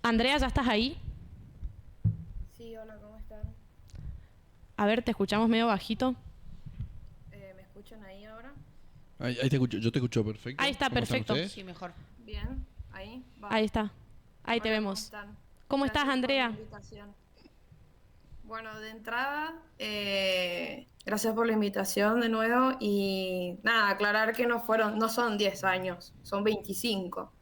Andrea, ¿ya estás ahí? Sí, hola, ¿cómo están? A ver, te escuchamos medio bajito. ¿Me escuchan ahí ahora? Ahí te escucho, yo te escucho Ahí perfecto. está, ¿Cómo están perfecto. ustedes? Sí, mejor. Bien, ahí va. Ahí está. Ahí te Hola, ¿cómo vemos. están? ¿Cómo estás, Gracias por la Andrea? invitación. Bueno, de entrada, gracias por la invitación de nuevo y nada, aclarar que no son 10 años, son 25.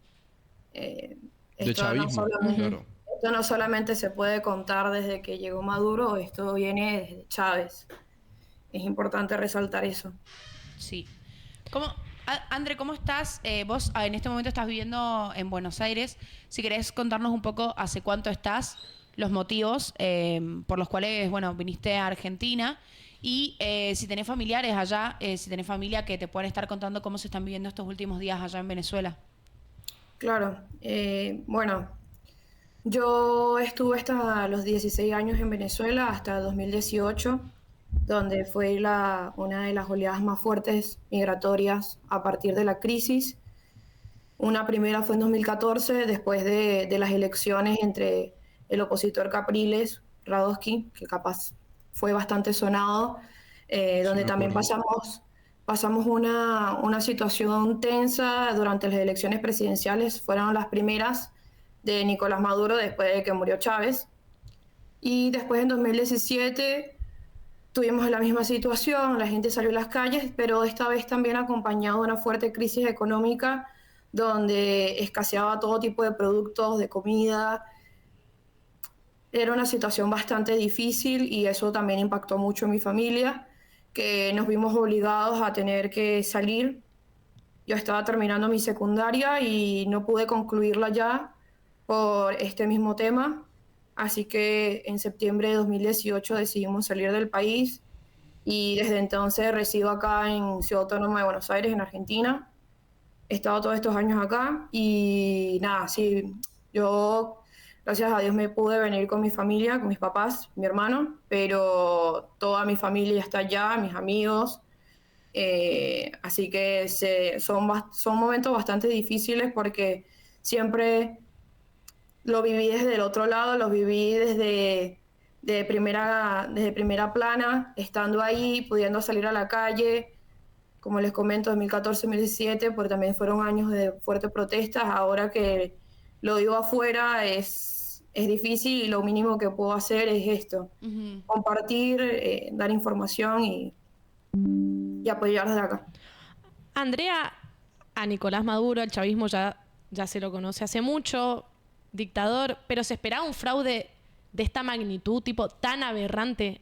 Eh, De esto no chavismo, solamente, Ujú. claro. esto no solamente se puede contar desde que llegó Maduro, esto viene desde Chávez. Es importante resaltar eso. Sí. André, ¿cómo estás? Vos en este momento estás viviendo en Buenos Aires. Si querés contarnos un poco hace cuánto estás, los motivos por los cuales, bueno, viniste a Argentina y si tenés familiares allá, si tenés familia que te puedan estar contando cómo se están viviendo estos últimos días allá en Venezuela. Claro, bueno, yo estuve hasta los 16 años en Venezuela, hasta 2018, donde fue una de las oleadas más fuertes migratorias a partir de la crisis. Una primera fue en 2014, después de las elecciones entre el opositor Capriles, Radosky, que capaz fue bastante sonado, Sí, donde me también acuerdo. pasamos una situación tensa durante las elecciones presidenciales. Fueron las primeras de Nicolás Maduro después de que murió Chávez. Y después en 2017 tuvimos la misma situación, la gente salió a las calles, pero esta vez también acompañado de una fuerte crisis económica donde escaseaba todo tipo de productos, de comida. Era una situación bastante difícil y eso también impactó mucho en mi familia, que nos vimos obligados a tener que salir. Yo estaba terminando mi secundaria y no pude concluirla ya por este mismo tema, así que en septiembre de 2018 decidimos salir del país y desde entonces resido acá en Ciudad Autónoma de Buenos Aires, en Argentina. He estado todos estos años acá y nada, sí, yo gracias a Dios me pude venir con mi familia, con mis papás, mi hermano, pero toda mi familia está allá, mis amigos, así que son momentos bastante difíciles porque siempre lo viví desde el otro lado, lo viví desde primera plana, estando ahí, pudiendo salir a la calle, como les comento, 2014-2017, porque también fueron años de fuertes protestas. Ahora que lo digo afuera es difícil y lo mínimo que puedo hacer es esto, Ujú. compartir, dar información y apoyar desde acá. Andrea, a Nicolás Maduro, el chavismo ya se lo conoce hace mucho, dictador, pero ¿se esperaba un fraude de esta magnitud, tipo tan aberrante?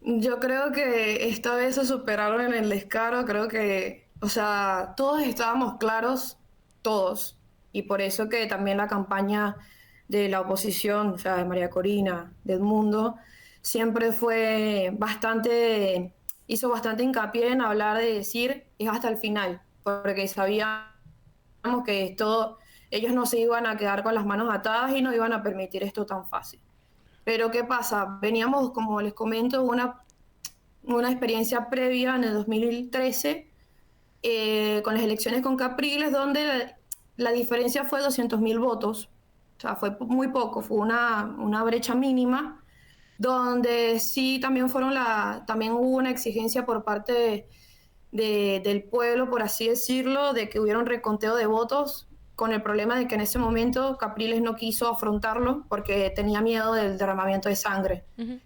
Yo creo que esta vez se superaron en el descaro, creo que, o sea, todos estábamos claros, todos, y por eso que también la campaña de la oposición, o sea, de María Corina, de Edmundo, siempre hizo bastante hincapié en hablar de decir, es hasta el final, porque sabíamos que ellos no se iban a quedar con las manos atadas y no iban a permitir esto tan fácil. Pero ¿qué pasa? Veníamos, como les comento, una experiencia previa en el 2013 con las elecciones con Capriles, donde la diferencia fue 200.000 votos. O sea, fue muy poco, fue una brecha mínima, donde sí también hubo una exigencia por parte del pueblo, por así decirlo, de que hubiera un reconteo de votos, con el problema de que en ese momento Capriles no quiso afrontarlo porque tenía miedo del derramamiento de sangre. Ujú.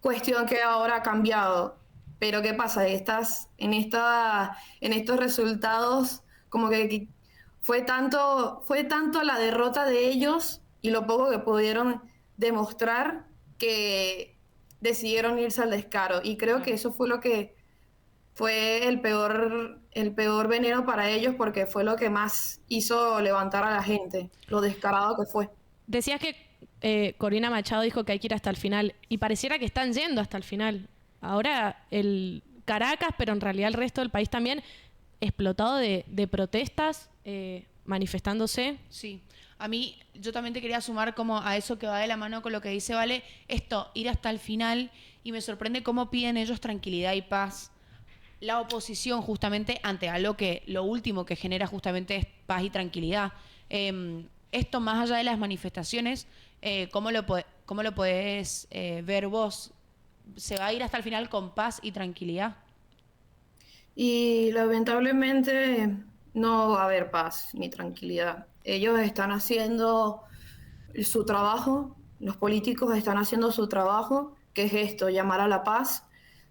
Cuestión que ahora ha cambiado. Pero ¿qué pasa? En estos resultados, como que fue tanto la derrota de ellos y lo poco que pudieron demostrar que decidieron irse al descaro. Y creo que Claro. eso fue lo que fue el peor veneno para ellos porque fue lo que más hizo levantar a la gente, lo descarado que fue. Decías que Corina Machado dijo que hay que ir hasta el final y pareciera que están yendo hasta el final. Ahora el Caracas, pero en realidad el resto del país también, explotado de protestas, manifestándose. Sí, a mí yo también te quería sumar como a eso que va de la mano con lo que dice Vale, esto, ir hasta el final y me sorprende cómo piden ellos tranquilidad y paz. La oposición justamente ante algo que lo último que genera justamente es paz y tranquilidad. esto más allá de las manifestaciones, ¿cómo lo podés ver vos? ¿Se va a ir hasta el final con paz y tranquilidad? Y lamentablemente no va a haber paz ni tranquilidad. Ellos están haciendo su trabajo, los políticos están haciendo su trabajo, que es esto, llamar a la paz,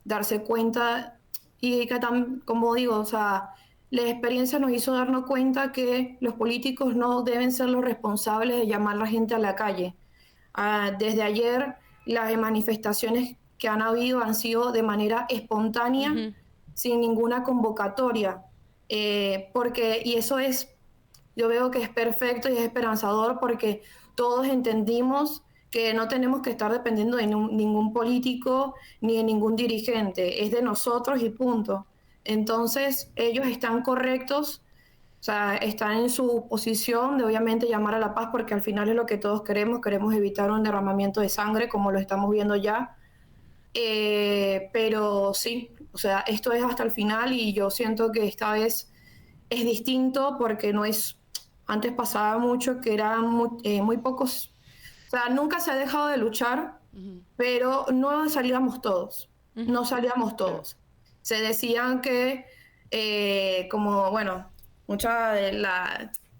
darse cuenta y que, como digo, o sea, la experiencia nos hizo darnos cuenta que los políticos no deben ser los responsables de llamar a la gente a la calle. Desde ayer, las manifestaciones que han habido han sido de manera espontánea, sin ninguna convocatoria, y eso es, yo veo que es perfecto y es esperanzador porque todos entendimos que no tenemos que estar dependiendo de ningún político ni de ningún dirigente, es de nosotros y punto. Entonces, ellos están correctos, o sea, están en su posición de obviamente llamar a la paz porque al final es lo que todos queremos evitar un derramamiento de sangre como lo estamos viendo ya. Pero sí, o sea, esto es hasta el final y yo siento que esta vez es distinto porque no es, antes pasaba mucho que eran muy pocos, o sea, nunca se ha dejado de luchar, pero no salíamos todos, no salíamos todos. Se decían que, como, bueno,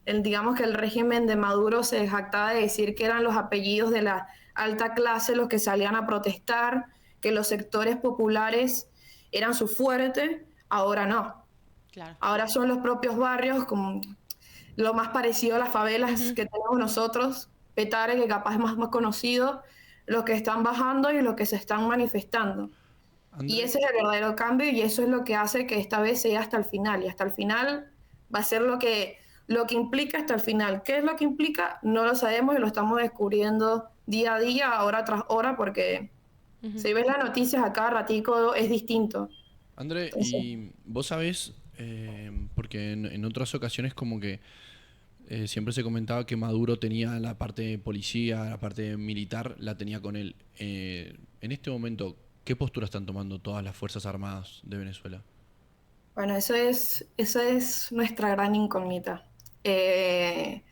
digamos que el régimen de Maduro se jactaba de decir que eran los apellidos de la alta clase los que salían a protestar, que los sectores populares eran su fuerte, ahora no. Claro. Ahora son los propios barrios, como lo más parecido a las favelas que tenemos nosotros, Petare, que capaz es más conocido, los que están bajando y los que se están manifestando. Y ese es el verdadero cambio y eso es lo que hace que esta vez sea hasta el final. Y hasta el final va a ser lo que implica hasta el final. ¿Qué es lo que implica? No lo sabemos y lo estamos descubriendo día a día, hora tras hora, porque si ves las noticias a cada ratico es distinto. André, Entonces, y vos sabés, porque en otras ocasiones como que siempre se comentaba que Maduro tenía la parte de policía, la parte militar, la tenía con él. En este momento, ¿qué postura están tomando todas las Fuerzas Armadas de Venezuela? bueno, esa es nuestra gran incógnita. Se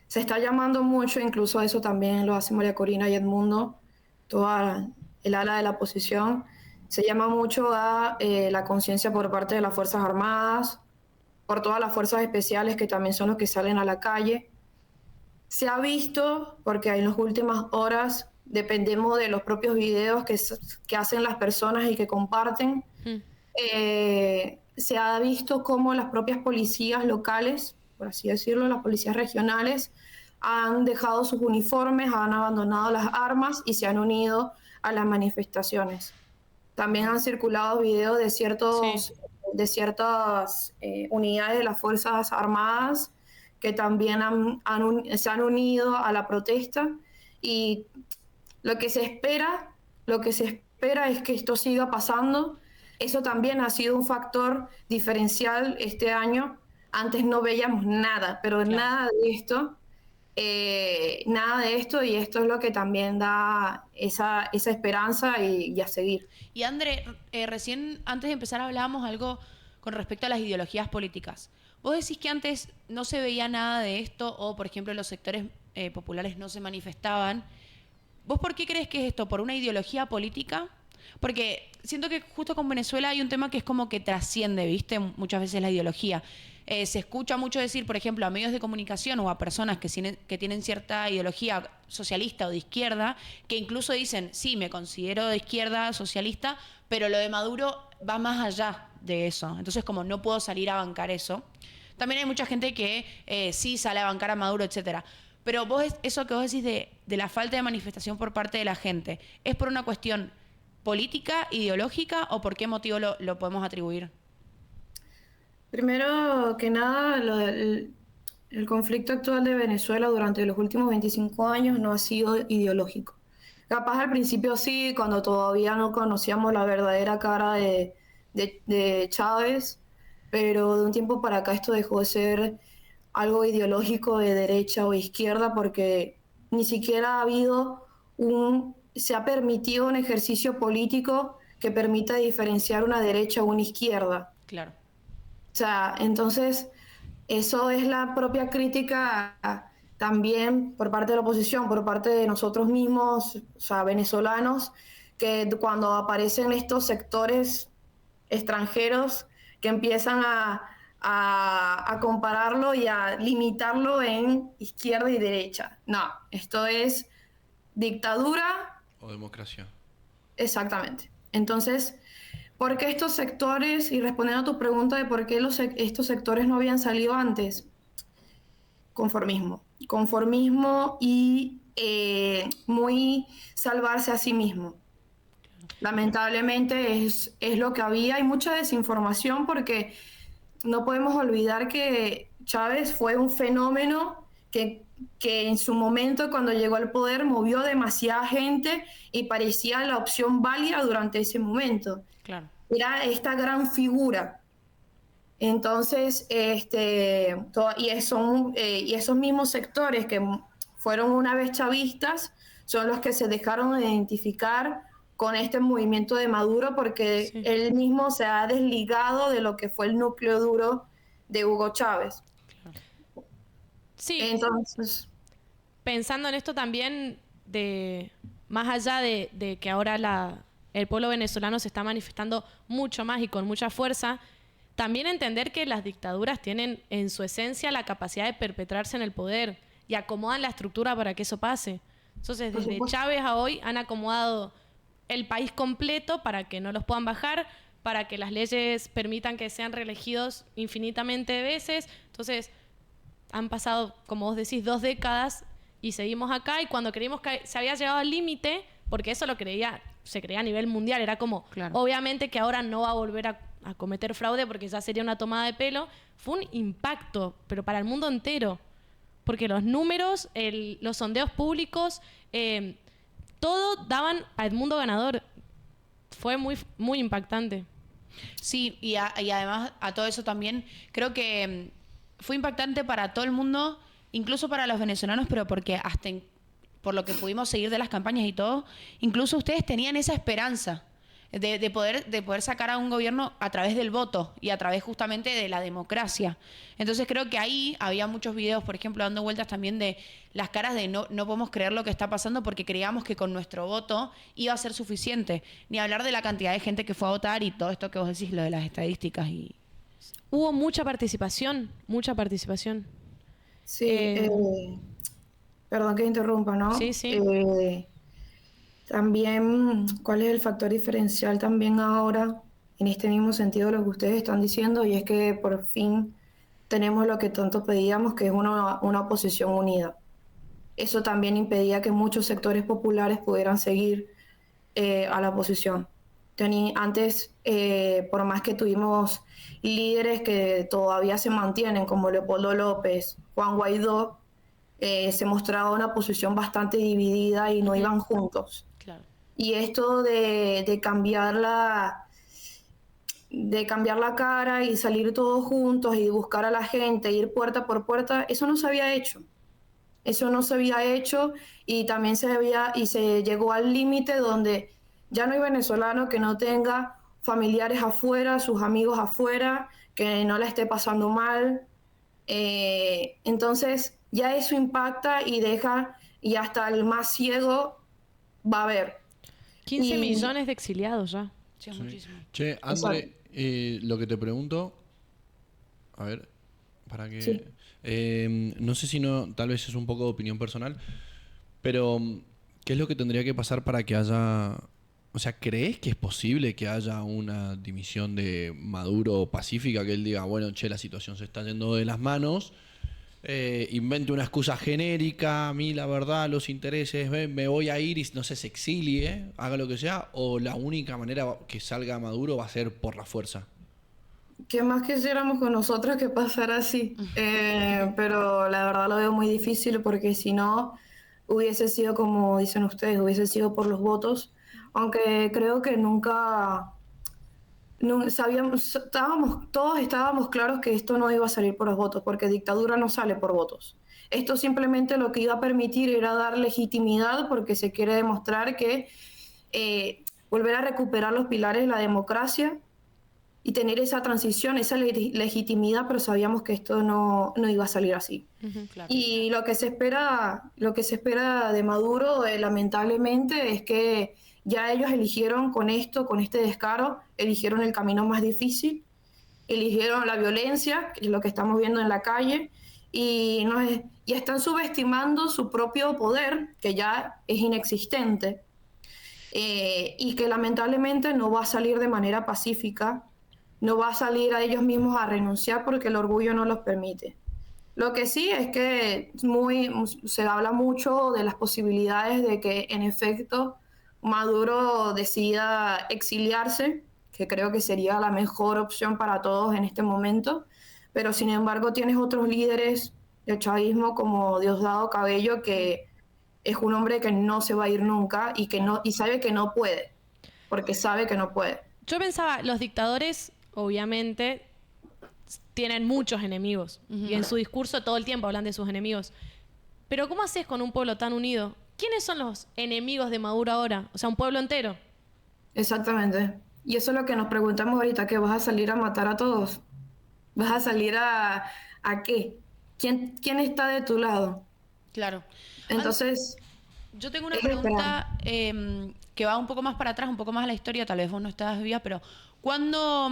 está llamando mucho, incluso eso también lo hace María Corina y Edmundo, toda el ala de la oposición, se llama mucho a la conciencia por parte de las Fuerzas Armadas, por todas las fuerzas especiales que también son los que salen a la calle. Se ha visto, porque en las últimas horas dependemos de los propios videos que hacen las personas y que comparten, se ha visto cómo las propias policías locales, por así decirlo, las policías regionales, han dejado sus uniformes, han abandonado las armas y se han unido a las manifestaciones. También han circulado videos de ciertas unidades de las Fuerzas Armadas que también se han unido a la protesta y lo que se espera es que esto siga pasando. Eso también ha sido un factor diferencial este año. Antes no veíamos nada, pero Claro. nada de esto, y esto es lo que también da esa esperanza y a seguir. Y André, recién antes de empezar hablábamos algo con respecto a las ideologías políticas. ¿Vos decís que antes no se veía nada de esto o, por ejemplo, los sectores populares no se manifestaban? ¿Vos por qué crees que es esto? ¿Por una ideología política? Porque siento que justo con Venezuela hay un tema que es como que trasciende, ¿viste? Muchas veces la ideología. Se escucha mucho decir, por ejemplo, a medios de comunicación o a personas que tienen cierta ideología socialista o de izquierda, que incluso dicen, sí, me considero de izquierda, socialista, pero lo de Maduro va más allá de eso. Entonces, como no puedo salir a bancar eso. También hay mucha gente que sí sale a bancar a Maduro, etcétera. Pero vos, eso que vos decís de la falta de manifestación por parte de la gente, ¿es por una cuestión política, ideológica o por qué motivo lo podemos atribuir? Primero que nada, el conflicto actual de Venezuela durante los últimos 25 años no ha sido ideológico. Capaz al principio sí, cuando todavía no conocíamos la verdadera cara de Chávez, pero de un tiempo para acá esto dejó de ser algo ideológico de derecha o izquierda porque ni siquiera se ha permitido un ejercicio político que permita diferenciar una derecha o una izquierda. Claro. O sea, entonces, eso es la propia crítica también por parte de la oposición, por parte de nosotros mismos, o sea, venezolanos, que cuando aparecen estos sectores extranjeros que empiezan a compararlo y a limitarlo en izquierda y derecha. No, esto es dictadura. O democracia. Exactamente. Entonces, ¿por qué estos sectores, y respondiendo a tu pregunta de por qué estos sectores no habían salido antes? Conformismo. Conformismo y muy salvarse a sí mismo. Lamentablemente es lo que había. Hay mucha desinformación porque no podemos olvidar que Chávez fue un fenómeno que en su momento, cuando llegó al poder, movió demasiada gente y parecía la opción válida durante ese momento. Claro. Era esta gran figura. Entonces, y esos mismos sectores que fueron una vez chavistas son los que se dejaron de identificar con este movimiento de Maduro porque Sí. él mismo se ha desligado de lo que fue el núcleo duro de Hugo Chávez. Sí, Entonces, pensando en esto también, más allá de que ahora el pueblo venezolano se está manifestando mucho más y con mucha fuerza, también entender que las dictaduras tienen en su esencia la capacidad de perpetrarse en el poder y acomodan la estructura para que eso pase. Entonces, Por desde supuesto. Chávez a hoy han acomodado el país completo para que no los puedan bajar, para que las leyes permitan que sean reelegidos infinitamente de veces. Entonces, han pasado, como vos decís, 2 décadas y seguimos acá, y cuando creímos que se había llegado al límite, porque eso se creía a nivel mundial, era como, Claro. obviamente que ahora no va a volver a cometer fraude porque ya sería una tomada de pelo, fue un impacto, pero para el mundo entero, porque los números, los sondeos públicos, todo daban al mundo ganador. Fue muy, muy impactante. Sí, y además a todo eso también creo que fue impactante para todo el mundo, incluso para los venezolanos, pero porque por lo que pudimos seguir de las campañas y todo, incluso ustedes tenían esa esperanza de poder sacar a un gobierno a través del voto y a través justamente de la democracia. Entonces creo que ahí había muchos videos, por ejemplo, dando vueltas también de las caras de no podemos creer lo que está pasando porque creíamos que con nuestro voto iba a ser suficiente. Ni hablar de la cantidad de gente que fue a votar y todo esto que vos decís, lo de las estadísticas. Hubo mucha participación, mucha participación. sí, Eh, perdón que interrumpa, ¿no? Sí, sí. También, ¿cuál es el factor diferencial también ahora, en este mismo sentido de lo que ustedes están diciendo? Y es que por fin tenemos lo que tanto pedíamos, que es una oposición unida. Eso también impedía que muchos sectores populares pudieran seguir a la oposición. Antes, por más que tuvimos líderes que todavía se mantienen, como Leopoldo López, Juan Guaidó, se mostraba una posición bastante dividida y no iban juntos. Claro. Y esto de cambiar la cara y salir todos juntos y buscar a la gente, ir puerta por puerta, eso no se había hecho. Eso no se había hecho y también se llegó al límite donde ya no hay venezolano que no tenga familiares afuera, sus amigos afuera, que no la esté pasando mal. Entonces ya eso impacta y deja, y hasta el más ciego va a ver. 15 Y- millones de exiliados ya. Sí, es Sí. muchísimo. Che, André, lo que te pregunto, a ver, para que... Sí. no sé si no, tal vez es un poco de opinión personal, pero ¿qué es lo que tendría que pasar para que haya... O sea, ¿crees que es posible que haya una dimisión de Maduro pacífica, que él diga, bueno, che, la situación se está yendo de las manos, invente una excusa genérica, a mí la verdad, los intereses, me voy a ir y no sé, se exilie, haga lo que sea, o la única manera que salga Maduro va a ser por la fuerza? ¿Qué más quisiéramos con nosotros que pasara así? Pero la verdad lo veo muy difícil porque si no hubiese sido como dicen ustedes, hubiese sido por los votos, aunque creo que nunca todos estábamos claros que esto no iba a salir por los votos, porque dictadura no sale por votos. Esto simplemente lo que iba a permitir era dar legitimidad porque se quiere demostrar que volver a recuperar los pilares de la democracia y tener esa transición, esa legitimidad, pero sabíamos que esto no iba a salir así. Claro. Y lo que se espera de Maduro, lamentablemente, es que ya ellos eligieron con esto, con este descaro, eligieron el camino más difícil, eligieron la violencia, que es lo que estamos viendo en la calle, y están subestimando su propio poder, que ya es inexistente, y que lamentablemente no va a salir de manera pacífica, no va a salir a ellos mismos a renunciar porque el orgullo no los permite. Lo que sí es que se habla mucho de las posibilidades de que en efecto Maduro decida exiliarse, que creo que sería la mejor opción para todos en este momento, pero sin embargo tienes otros líderes del chavismo como Diosdado Cabello, que es un hombre que no se va a ir nunca y sabe que no puede, porque sabe que no puede. Yo pensaba, los dictadores, obviamente, tienen muchos enemigos. Y en su discurso todo el tiempo hablan de sus enemigos. Pero ¿cómo haces con un pueblo tan unido? ¿Quiénes son los enemigos de Maduro ahora? O sea, un pueblo entero. Exactamente. Y eso es lo que nos preguntamos ahorita, que vas a salir a matar a todos. ¿Vas a salir a qué? ¿Quién está de tu lado? Claro. Entonces, yo tengo una pregunta que va un poco más para atrás, un poco más a la historia, tal vez vos no estás viva, pero ¿cuándo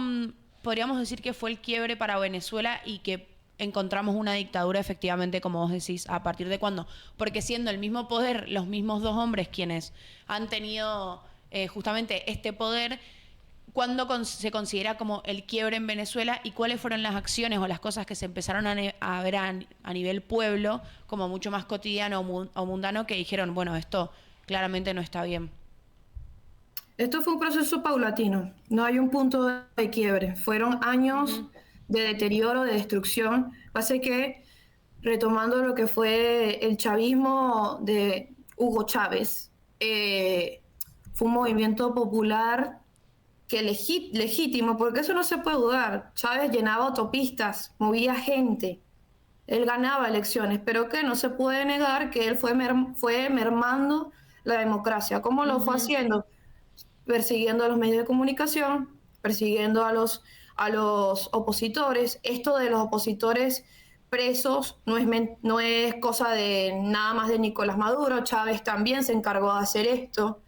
podríamos decir que fue el quiebre para Venezuela y que encontramos una dictadura efectivamente, como vos decís? ¿A partir de cuándo? Porque siendo el mismo poder, los mismos dos hombres quienes han tenido justamente este poder, ¿cuándo se considera como el quiebre en Venezuela y cuáles fueron las acciones o las cosas que se empezaron a ver a nivel pueblo como mucho más cotidiano o mundano que dijeron, bueno, esto claramente no está bien? Esto fue un proceso paulatino, no hay un punto de quiebre. Fueron años de deterioro, de destrucción. Pasa que, retomando lo que fue el chavismo de Hugo Chávez, fue un movimiento popular que legítimo, porque eso no se puede dudar. Chávez llenaba autopistas, movía gente, él ganaba elecciones, pero que no se puede negar que él fue mermando la democracia. ¿Cómo lo fue haciendo? Persiguiendo a los medios de comunicación, persiguiendo a los opositores. Esto de los opositores presos no es cosa de nada más de Nicolás Maduro. Chávez también se encargó de hacer esto.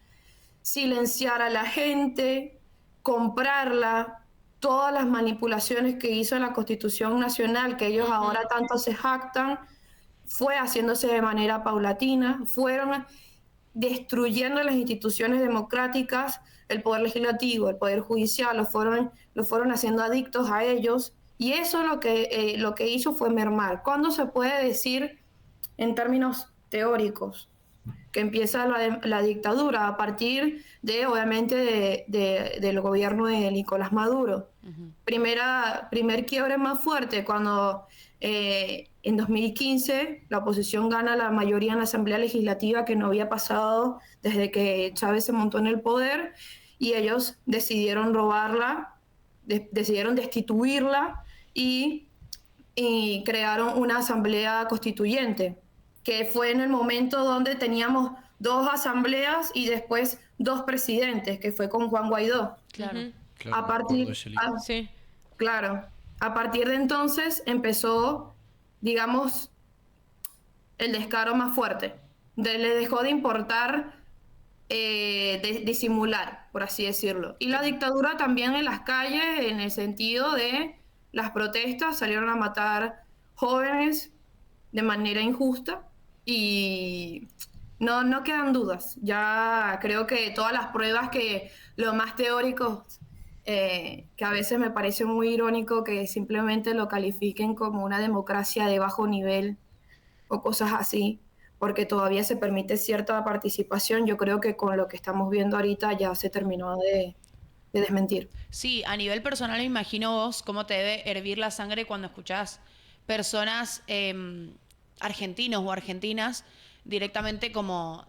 Silenciar a la gente, comprarla, todas las manipulaciones que hizo en la Constitución Nacional, que ellos ahora tanto se jactan, fue haciéndose de manera paulatina, fueron destruyendo las instituciones democráticas, el poder legislativo, el poder judicial, lo fueron haciendo adictos a ellos, y eso lo que hizo fue mermar. ¿Cuándo se puede decir en términos teóricos que empieza la dictadura? A partir de, obviamente, del gobierno de Nicolás Maduro. Primer quiebre más fuerte, cuando en 2015 la oposición gana la mayoría en la Asamblea Legislativa, que no había pasado desde que Chávez se montó en el poder, y ellos decidieron robarla, decidieron destituirla y crearon una Asamblea Constituyente, que fue en el momento donde teníamos 2 asambleas y después 2 presidentes, que fue con Juan Guaidó. Claro. Claro, a partir de entonces empezó, digamos, el descaro más fuerte. Le dejó de importar disimular, por así decirlo. Y la dictadura también en las calles, en el sentido de las protestas, salieron a matar jóvenes de manera injusta, y no quedan dudas. Ya creo que todas las pruebas, que lo más teóricos, que a veces me parece muy irónico que simplemente lo califiquen como una democracia de bajo nivel o cosas así, porque todavía se permite cierta participación. Yo creo que con lo que estamos viendo ahorita ya se terminó de desmentir. Sí, a nivel personal me imagino vos cómo te debe hervir la sangre cuando escuchás personas argentinos o argentinas directamente como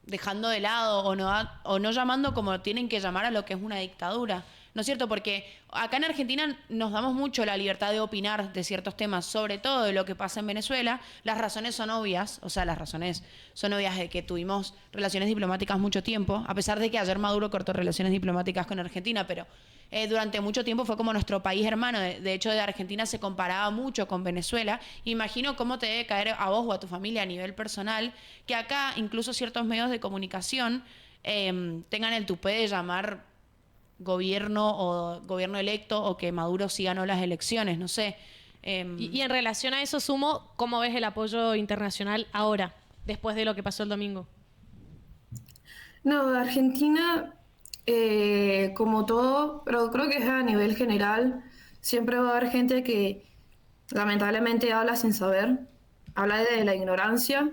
dejando de lado o no llamando como tienen que llamar a lo que es una dictadura. ¿No es cierto? Porque acá en Argentina nos damos mucho la libertad de opinar de ciertos temas, sobre todo de lo que pasa en Venezuela. Las razones son obvias, o sea, las razones son obvias de que tuvimos relaciones diplomáticas mucho tiempo, a pesar de que ayer Maduro cortó relaciones diplomáticas con Argentina, pero durante mucho tiempo fue como nuestro país hermano. De hecho, de Argentina se comparaba mucho con Venezuela. Imagino cómo te debe caer a vos o a tu familia a nivel personal, que acá incluso ciertos medios de comunicación tengan el tupé de llamar gobierno o gobierno electo o que Maduro sí ganó las elecciones, no sé. Y en relación a eso, Sumo, ¿cómo ves el apoyo internacional ahora, después de lo que pasó el domingo? No, Argentina, como todo, pero creo que es a nivel general, siempre va a haber gente que lamentablemente habla sin saber, habla de la ignorancia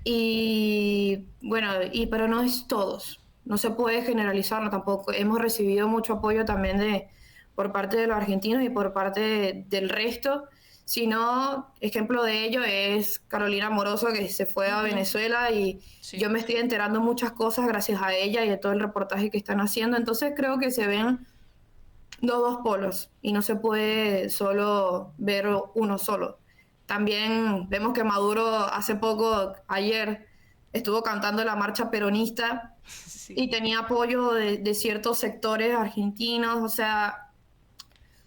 y bueno, pero no es todos, no se puede generalizarlo tampoco. Hemos recibido mucho apoyo también por parte de los argentinos y por parte del resto. Si no, ejemplo de ello es Carolina Amoroso, que se fue a Venezuela y Sí. yo me estoy enterando muchas cosas gracias a ella y de todo el reportaje que están haciendo. Entonces creo que se ven los dos polos y no se puede solo ver uno solo. También vemos que Maduro hace poco, ayer, estuvo cantando la marcha peronista Sí. y tenía apoyo de ciertos sectores argentinos. O sea,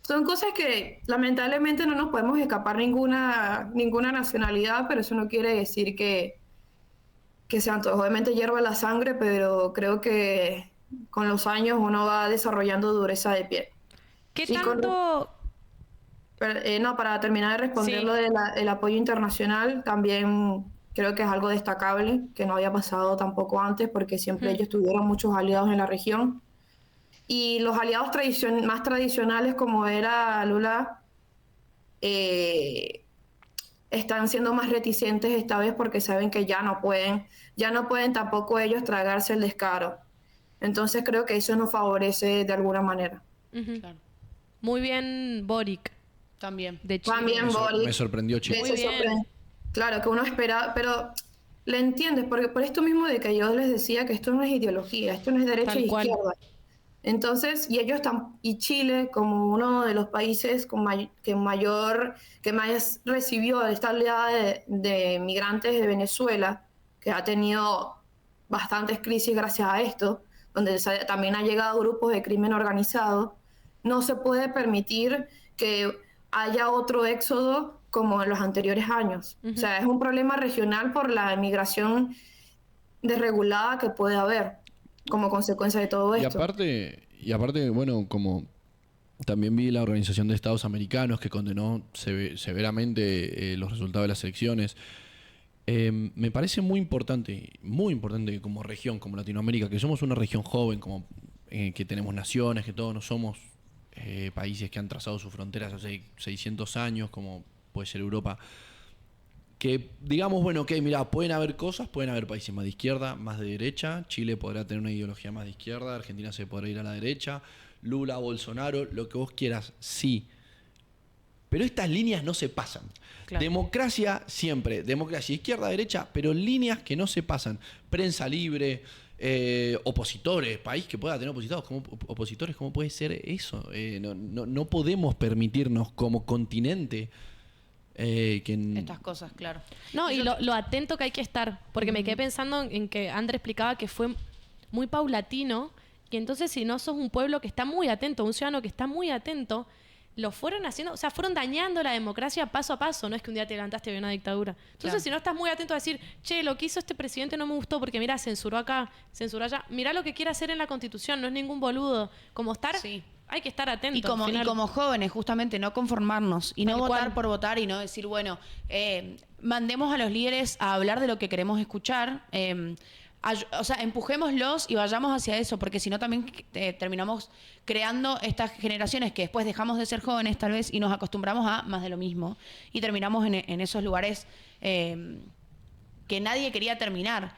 son cosas que lamentablemente no nos podemos escapar ninguna nacionalidad, pero eso no quiere decir que sean todos. Obviamente hierve la sangre, pero creo que con los años uno va desarrollando dureza de piel. ¿Qué Sí, tanto? no, para terminar de responder Sí. lo del apoyo internacional, también creo que es algo destacable, que no había pasado tampoco antes, porque siempre ellos tuvieron muchos aliados en la región. Y los aliados más tradicionales, como era Lula, están siendo más reticentes esta vez porque saben que ya no pueden tampoco ellos tragarse el descaro. Entonces creo que eso nos favorece de alguna manera. Ujú. Claro. Muy bien, Boric, También. de Chile. También Me Boric. sorprendió Chile. Muy Se bien. sorprende. Claro, que uno espera, pero le entiendes, porque por esto mismo de que yo les decía que esto no es ideología, esto no es derecha Tal e cual. izquierda. Entonces, y ellos están, y Chile como uno de los países que más recibió esta oleada de migrantes de Venezuela, que ha tenido bastantes crisis gracias a esto, donde también ha llegado grupos de crimen organizado, no se puede permitir que haya otro éxodo como en los anteriores años. O sea, es un problema regional por la migración desregulada que puede haber como consecuencia de todo Y esto. aparte, bueno, como también vi la Organización de Estados Americanos que condenó severamente los resultados de las elecciones. Me parece muy importante que como región, como Latinoamérica, que somos una región joven, como que tenemos naciones, que todos no somos países que han trazado sus fronteras hace 600 años, como puede ser Europa. Que digamos, bueno, ok, mira, pueden haber países más de izquierda, más de derecha. Chile podrá tener una ideología más de izquierda, Argentina se podrá ir a la derecha, Lula, Bolsonaro, lo que vos quieras, sí. Pero estas líneas no se pasan. Claro. Democracia siempre, democracia izquierda, derecha, pero líneas que no se pasan. Prensa libre, opositores, país que pueda tener opositores, ¿cómo puede ser eso? No podemos permitirnos como continente Estas cosas, claro. No, y lo atento que hay que estar, porque me quedé pensando en que André explicaba que fue muy paulatino, y entonces si no sos un pueblo que está muy atento, un ciudadano que está muy atento, lo fueron haciendo, o sea, fueron dañando la democracia paso a paso, no es que un día te levantaste y había una dictadura. Entonces, Claro. si no estás muy atento a decir, che, lo que hizo este presidente no me gustó porque, mira, censuró acá, censuró allá, mira lo que quiere hacer en la Constitución, no es ningún boludo. Como estar, Sí. hay que estar atento. Y como, al final. y como jóvenes, justamente, no conformarnos y no Tal votar cual. por votar y no decir, bueno, mandemos a los líderes a hablar de lo que queremos escuchar. O sea, empujémoslos y vayamos hacia eso, porque si no también terminamos creando estas generaciones que después dejamos de ser jóvenes tal vez y nos acostumbramos a más de lo mismo y terminamos en esos lugares que nadie quería terminar.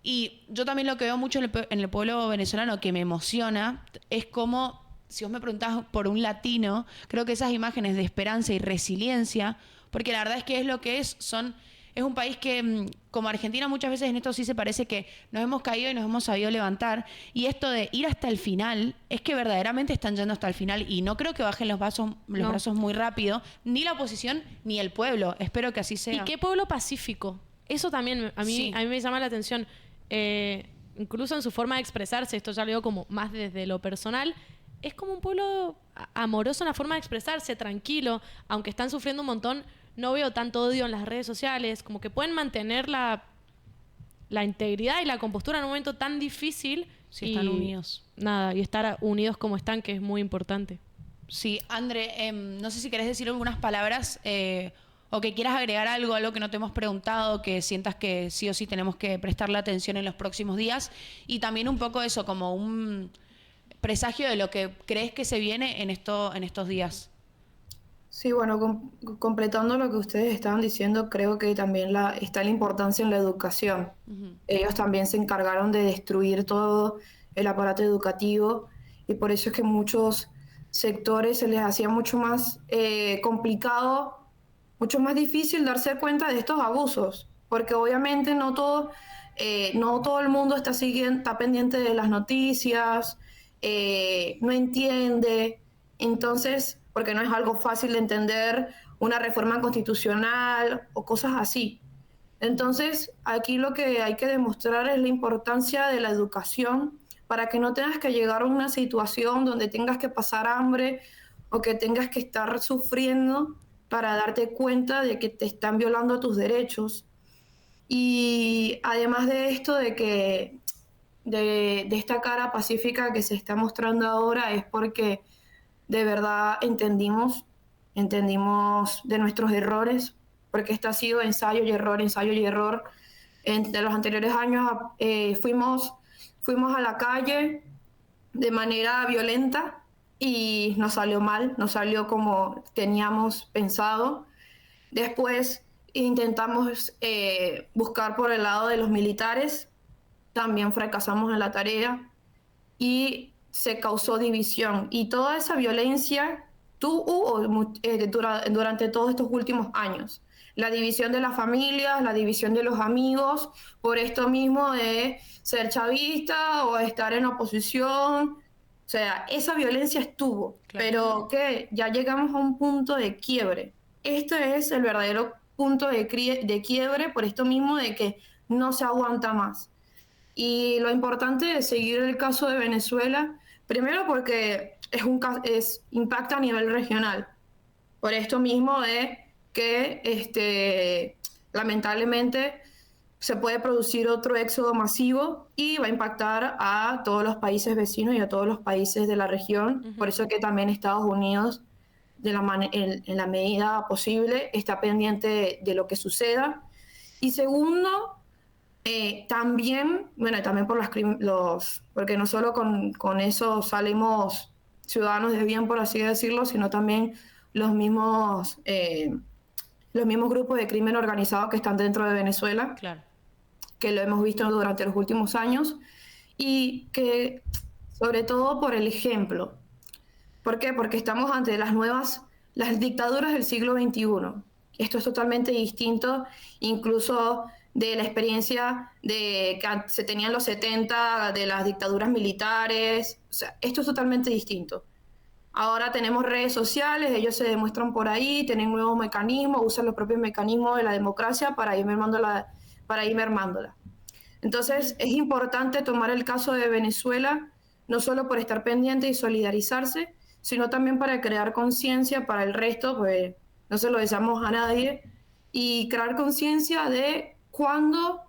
Y yo también lo que veo mucho en el pueblo venezolano que me emociona es como, si vos me preguntás por un latino, creo que esas imágenes de esperanza y resiliencia, porque la verdad es que es lo que son es un país que, como Argentina, muchas veces en esto sí se parece que nos hemos caído y nos hemos sabido levantar. Y esto de ir hasta el final, es que verdaderamente están yendo hasta el final. Y no creo que bajen los brazos muy rápido, ni la oposición ni el pueblo. Espero que así sea. ¿Y qué pueblo pacífico? Eso también a mí me llama la atención. Incluso en su forma de expresarse, esto ya lo digo como más desde lo personal, es como un pueblo amoroso en la forma de expresarse, tranquilo, aunque están sufriendo un montón, no veo tanto odio en las redes sociales, como que pueden mantener la integridad y la compostura en un momento tan difícil. Sí, están unidos. Nada, y estar unidos como están, que es muy importante. Sí, André, no sé si querés decir algunas palabras o que quieras agregar algo que no te hemos preguntado, que sientas que sí o sí tenemos que prestarle atención en los próximos días, y también un poco eso, como un presagio de lo que crees que se viene en estos días. Sí, bueno, completando lo que ustedes estaban diciendo, creo que también está la importancia en la educación. Ellos también se encargaron de destruir todo el aparato educativo y por eso es que muchos sectores se les hacía mucho más complicado, mucho más difícil darse cuenta de estos abusos, porque obviamente no todo el mundo está pendiente de las noticias, no entiende, entonces, porque no es algo fácil de entender una reforma constitucional o cosas así. Entonces, aquí lo que hay que demostrar es la importancia de la educación para que no tengas que llegar a una situación donde tengas que pasar hambre o que tengas que estar sufriendo para darte cuenta de que te están violando tus derechos. Y además de esto, de esta cara pacífica que se está mostrando ahora, es porque de verdad entendimos de nuestros errores, porque esto ha sido ensayo y error, ensayo y error. De los anteriores años fuimos a la calle de manera violenta y nos salió mal, no salió como teníamos pensado. Después intentamos buscar por el lado de los militares, también fracasamos en la tarea y se causó división. Y toda esa violencia durante todos estos últimos años. La división de las familias, la división de los amigos, por esto mismo de ser chavista o estar en oposición. O sea, esa violencia estuvo, claro, pero que ya llegamos a un punto de quiebre. Este es el verdadero punto de quiebre, por esto mismo de que no se aguanta más. Y lo importante es seguir el caso de Venezuela, primero porque impacta a nivel regional, por esto mismo de que lamentablemente se puede producir otro éxodo masivo y va a impactar a todos los países vecinos y a todos los países de la región. Por eso que también Estados Unidos, en la medida posible, está pendiente de lo que suceda. Y segundo, también porque no solo con eso salimos ciudadanos de bien, por así decirlo, sino también los mismos grupos de crimen organizado que están dentro de Venezuela, claro, que lo hemos visto durante los últimos años, y que sobre todo por el ejemplo. ¿Por qué? Porque estamos ante las dictaduras del siglo XXI. Esto es totalmente distinto, incluso de la experiencia que se tenía en los 70, de las dictaduras militares. O sea, esto es totalmente distinto. Ahora tenemos redes sociales, ellos se demuestran por ahí, tienen nuevos mecanismos, usan los propios mecanismos de la democracia para ir mermándola. Entonces, es importante tomar el caso de Venezuela, no solo por estar pendiente y solidarizarse, sino también para crear conciencia para el resto, pues no se lo deseamos a nadie, y crear conciencia de cuándo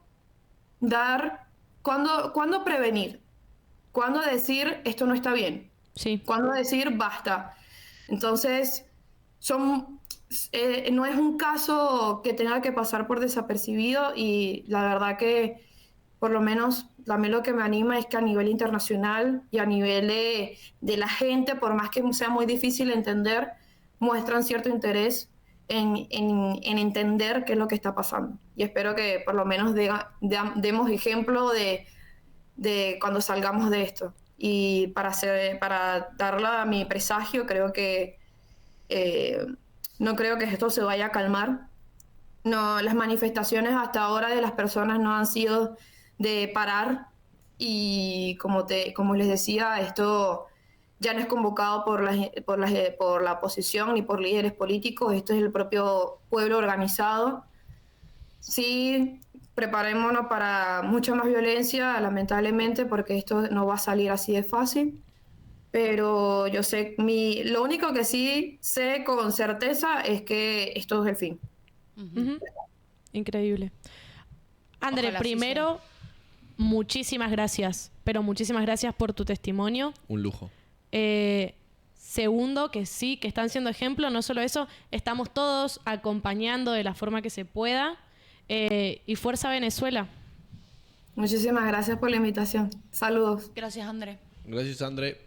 prevenir, cuándo decir esto no está bien, sí, cuándo decir basta. Entonces, no es un caso que tenga que pasar por desapercibido, y la verdad que por lo menos también lo que me anima es que a nivel internacional y a nivel de la gente, por más que sea muy difícil entender, muestran cierto interés en entender qué es lo que está pasando. Y espero que por lo menos demos ejemplo de cuando salgamos de esto. Y para darle a mi presagio, creo que no creo que esto se vaya a calmar. No, las manifestaciones hasta ahora de las personas no han sido de parar y como les decía, esto ya no es convocado por la oposición ni por líderes políticos, esto es el propio pueblo organizado. Sí, preparémonos para mucha más violencia, lamentablemente, porque esto no va a salir así de fácil. Pero yo sé, lo único que sí sé con certeza es que esto es el fin. Ujú. Increíble. André, Ojalá así primero, muchísimas gracias, pero muchísimas gracias por tu testimonio. Un lujo. Segundo, que sí, que están siendo ejemplo, no solo eso, estamos todos acompañando de la forma que se pueda. Y fuerza Venezuela. Muchísimas gracias por la invitación. Saludos. Gracias, André. Gracias, André.